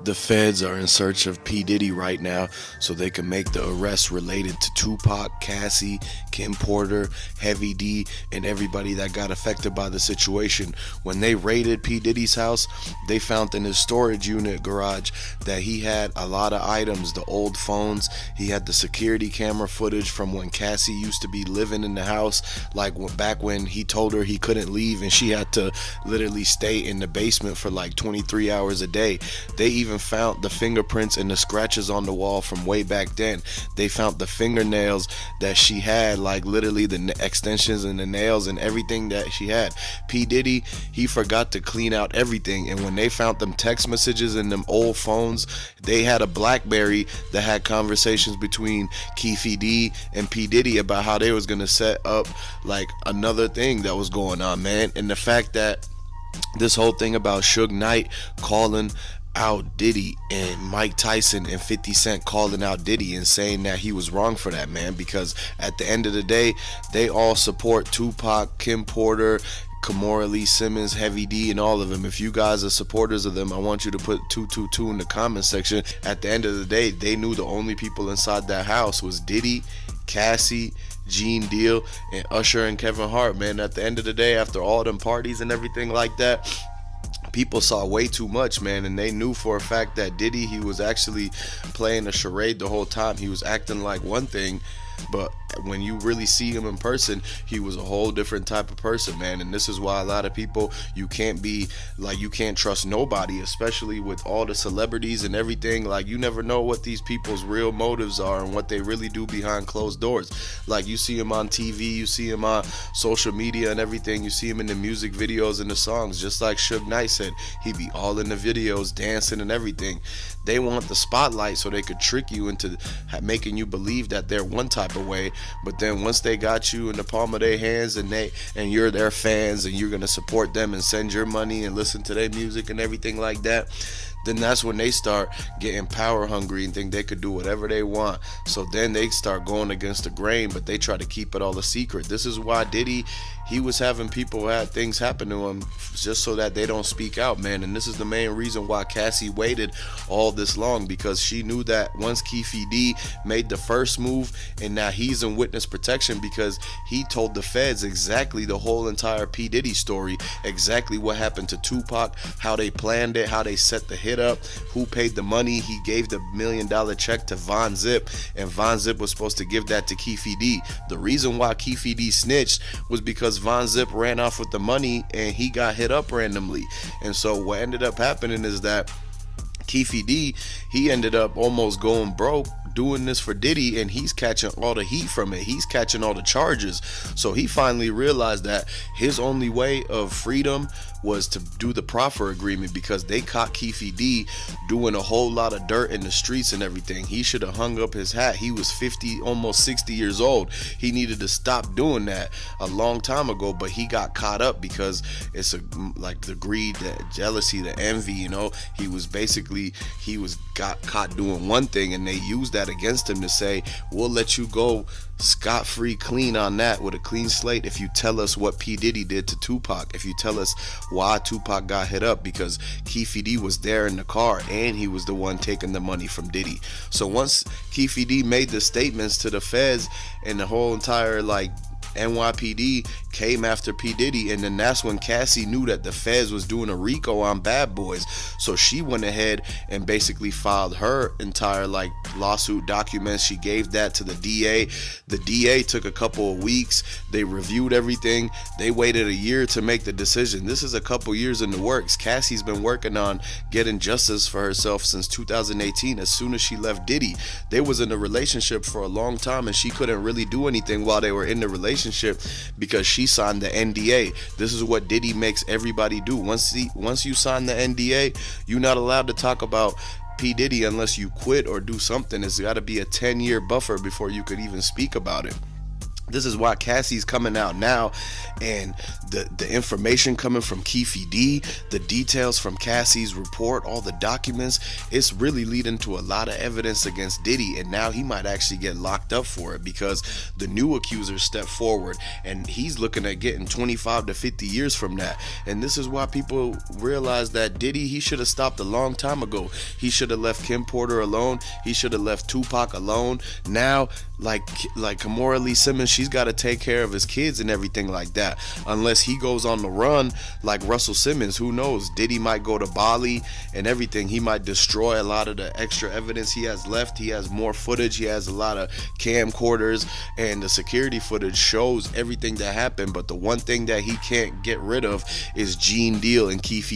The feds are in search of P. Diddy right now so they can make the arrests related to Tupac, Cassie, Kim Porter, Heavy D, and everybody that got affected by the situation. When they raided P. Diddy's house, they found in his storage unit garage that he had a lot of items, the old phones. He had the security camera footage from when Cassie used to be living in the house, like back when he told her he couldn't leave and she had to literally stay in the basement for like 23 hours a day. They even found the fingerprints and the scratches on the wall from way back then. They found the fingernails that she had, like literally the extensions and the nails and everything that she had. P. Diddy, he forgot to clean out everything, and when they found them text messages in them old phones, they had a BlackBerry that had conversations between Keefe D and P. Diddy about how they was gonna set up like another thing that was going on, man. And the fact that this whole thing about Suge Knight calling out Diddy and Mike Tyson and 50 Cent calling out Diddy and saying that he was wrong for that, man, because at the end of the day, they all support Tupac, Kim Porter, Kimora Lee Simmons, Heavy D, and all of them. If you guys are supporters of them, I want you to put 222 in the comment section. At the end of the day, they knew the only people inside that house was Diddy, Cassie, Gene Deal, and Usher and Kevin Hart, man. At the end of the day, after all them parties and everything like that, people saw way too much, man, and they knew for a fact that Diddy, he was actually playing a charade the whole time. He was acting like one thing, but when you really see him in person, he was a whole different type of person, man. And this is why a lot of people, you can't trust nobody, especially with all the celebrities and everything. Like, you never know what these people's real motives are and what they really do behind closed doors. Like, you see him on TV, you see him on social media and everything, you see him in the music videos and the songs, just like Suge Knight said, he be all in the videos dancing and everything. They want the spotlight so they could trick you into making you believe that they're one type of way, but then once they got you in the palm of their hands and you're their fans and you're gonna support them and send your money and listen to their music and everything like that, then that's when they start getting power hungry and think they could do whatever they want. So then they start going against the grain, but they try to keep it all a secret. This is why Diddy, he was having people had things happen to him just so that they don't speak out, man. And this is the main reason why Cassie waited all this long, because she knew that once Keefe D made the first move, and now he's in witness protection because he told the feds exactly the whole entire P. Diddy story, exactly what happened to Tupac, how they planned it, how they set the hit up, who paid the money. He gave the $1 million check to Von Zip, and Von Zip was supposed to give that to Keefe D. The reason why Keefe D snitched was because Von Zip ran off with the money and he got hit up randomly. And so what ended up happening is that Keefe D, he ended up almost going broke doing this for Diddy, and he's catching all the heat from it. He's catching all the charges. So he finally realized that his only way of freedom was to do the proffer agreement, because they caught Keefe D doing a whole lot of dirt in the streets and everything. He should have hung up his hat. He was 50, almost 60 years old. He needed to stop doing that a long time ago, but he got caught up because it's like the greed, the jealousy, the envy, he was got caught doing one thing, and they used that against him to say, we'll let you go scot-free, clean on that, with a clean slate, if you tell us what P. Diddy did to Tupac, if you tell us why Tupac got hit up, because Keefe D was there in the car and he was the one taking the money from Diddy. So once Keefe D made the statements to the feds and the whole entire NYPD came after P. Diddy, and then that's when Cassie knew that the feds was doing a RICO on Bad Boys. So she went ahead and basically filed her entire lawsuit documents. She gave that to the DA. The DA took a couple of weeks. They reviewed everything. They waited a year to make the decision. This is a couple years in the works. Cassie's been working on getting justice for herself since 2018. As soon as she left Diddy, they was in a relationship for a long time, and she couldn't really do anything while they were in the relationship because she signed the NDA. This is what Diddy makes everybody do. Once you sign the NDA, you're not allowed to talk about P. Diddy unless you quit or do something. It's got to be a 10-year buffer before you could even speak about it. This is why Cassie's coming out now, and the information coming from Keefe, the details from Cassie's report, all the documents, it's really leading to a lot of evidence against Diddy, and now he might actually get locked up for it because the new accusers step forward, and he's looking at getting 25 to 50 years from that. And this is why people realize that Diddy, he should have stopped a long time ago. He should have left Kim Porter alone. He should have left Tupac alone. Now, like Kimora Lee Simmons, she's got to take care of his kids and everything like that. Unless he goes on the run like Russell Simmons, who knows? Diddy might go to Bali and everything. He might destroy a lot of the extra evidence he has left. He has more footage. He has a lot of camcorders, and the security footage shows everything that happened. But the one thing that he can't get rid of is Gene Deal and Keefe.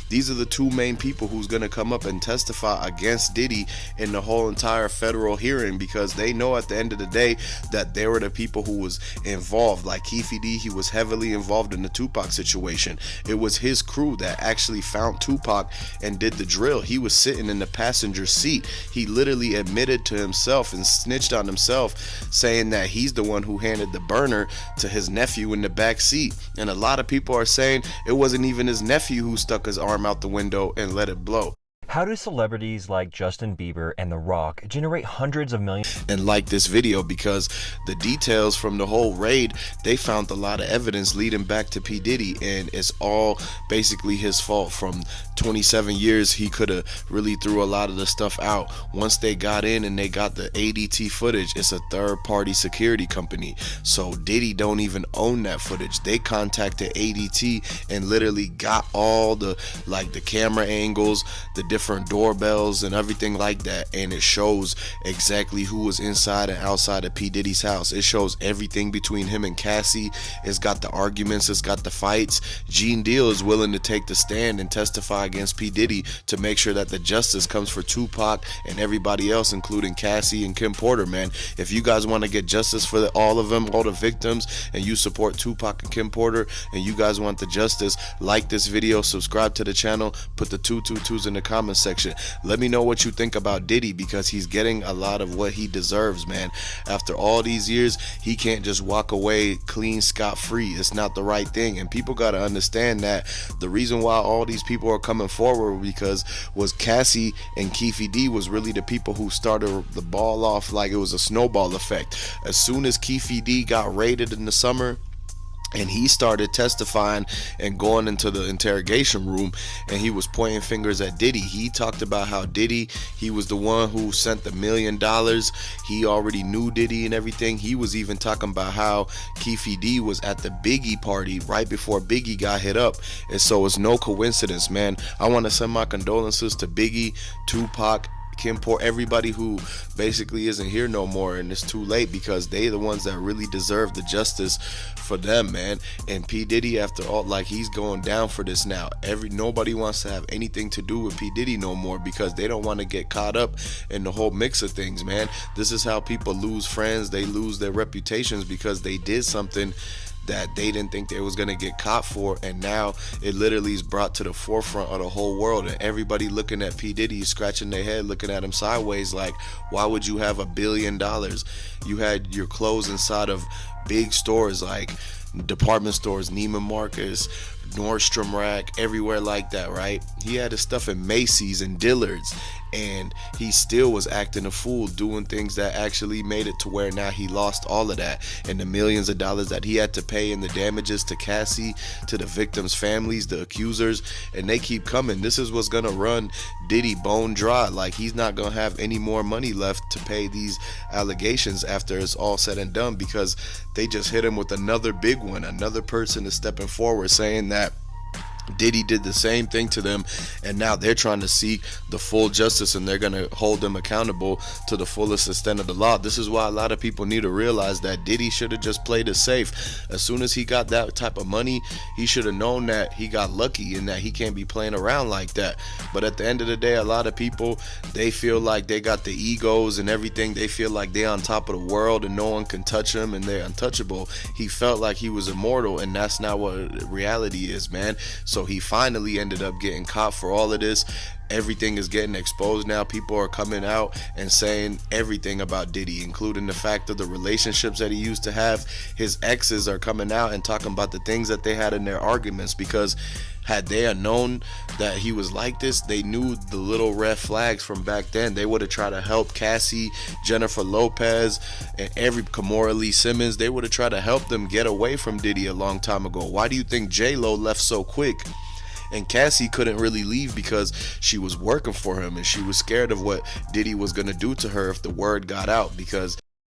These are the two main people who's going to come up and testify against Diddy in the whole entire federal hearing, because they know at the end of the day that they were the people who was involved. Like Keefe, he was heavily involved in the Tupac situation. It was his crew that actually found Tupac and did the drill. He was sitting in the passenger seat. He literally admitted to himself and snitched on himself, saying that he's the one who handed the burner to his nephew in the back seat. And a lot of people are saying it wasn't even his nephew who stuck his arm out the window and let it blow. How do celebrities like Justin Bieber and The Rock generate hundreds of millions? And like this video, because the details from the whole raid, they found a lot of evidence leading back to P. Diddy, and it's all basically his fault. From 27 years, he could have really threw a lot of the stuff out. Once they got in and they got the ADT footage, it's a third-party security company. So Diddy don't even own that footage. They contacted ADT and literally got all the camera angles, the different doorbells and everything like that, and it shows exactly who was inside and outside of P. Diddy's house. It shows everything between him and Cassie. It's got the arguments, it's got the fights. Gene Deal is willing to take the stand and testify against P. Diddy to make sure that the justice comes for Tupac and everybody else, including Cassie and Kim Porter. Man, if you guys want to get justice for all of them, all the victims, and you support Tupac and Kim Porter, and you guys want the justice, like this video, subscribe to the channel, put the 222s in the comments section. Let me know what you think about Diddy, because he's getting a lot of what he deserves, man. After all these years, he can't just walk away clean, scot-free. It's not the right thing, and people got to understand that the reason why all these people are coming forward was Cassie and Keefe was really the people who started the ball off like it was a snowball effect. As soon as Keefe got raided in the summer, and he started testifying and going into the interrogation room, and he was pointing fingers at Diddy. He talked about how Diddy, he was the one who sent the $1 million. He already knew Diddy and everything. He was even talking about how Keefe was at the Biggie party right before Biggie got hit up. And so it's no coincidence, man. I want to send my condolences to Biggie, Tupac, Kim Porter, everybody who basically isn't here no more, and it's too late, because they the ones that really deserve the justice for them, man. And P. Diddy, after all, like, he's going down for this now. Nobody wants to have anything to do with P. Diddy no more, because they don't want to get caught up in the whole mix of things, man. This is how people lose friends. They lose their reputations because they did something that they didn't think they was gonna get caught for, and now it literally is brought to the forefront of the whole world, and everybody looking at P. Diddy, scratching their head, looking at him sideways like, why would you have $1 billion? You had your clothes inside of big stores like department stores, Neiman Marcus, Nordstrom Rack, everywhere like that, right? He had his stuff in Macy's and Dillard's, and he still was acting a fool, doing things that actually made it to where now he lost all of that, and the millions of dollars that he had to pay in the damages to Cassie, to the victims' families, the accusers, and they keep coming. This is what's gonna run Diddy bone dry. Like, he's not gonna have any more money left to pay these allegations after it's all said and done, because they just hit him with another big one. Another person is stepping forward saying that Diddy did the same thing to them, and now they're trying to seek the full justice, and they're going to hold them accountable to the fullest extent of the law. This is why a lot of people need to realize that Diddy should have just played it safe. As soon as he got that type of money, he should have known that he got lucky and that he can't be playing around like that. But at the end of the day, a lot of people, they feel like they got the egos and everything. They feel like they're on top of the world and no one can touch them and they're untouchable. He felt like he was immortal, and that's not what reality is, man. So So he finally ended up getting caught for all of this. Everything is getting exposed now. People are coming out and saying everything about Diddy, including the fact of the relationships that he used to have. His exes are coming out and talking about the things that they had in their arguments, because had they known that he was like this, they knew the little red flags from back then. They would have tried to help Cassie, Jennifer Lopez, and Kimora Lee Simmons. They would have tried to help them get away from Diddy a long time ago. Why do you think J-Lo left so quick? And Cassie couldn't really leave because she was working for him, and she was scared of what Diddy was going to do to her if the word got out, because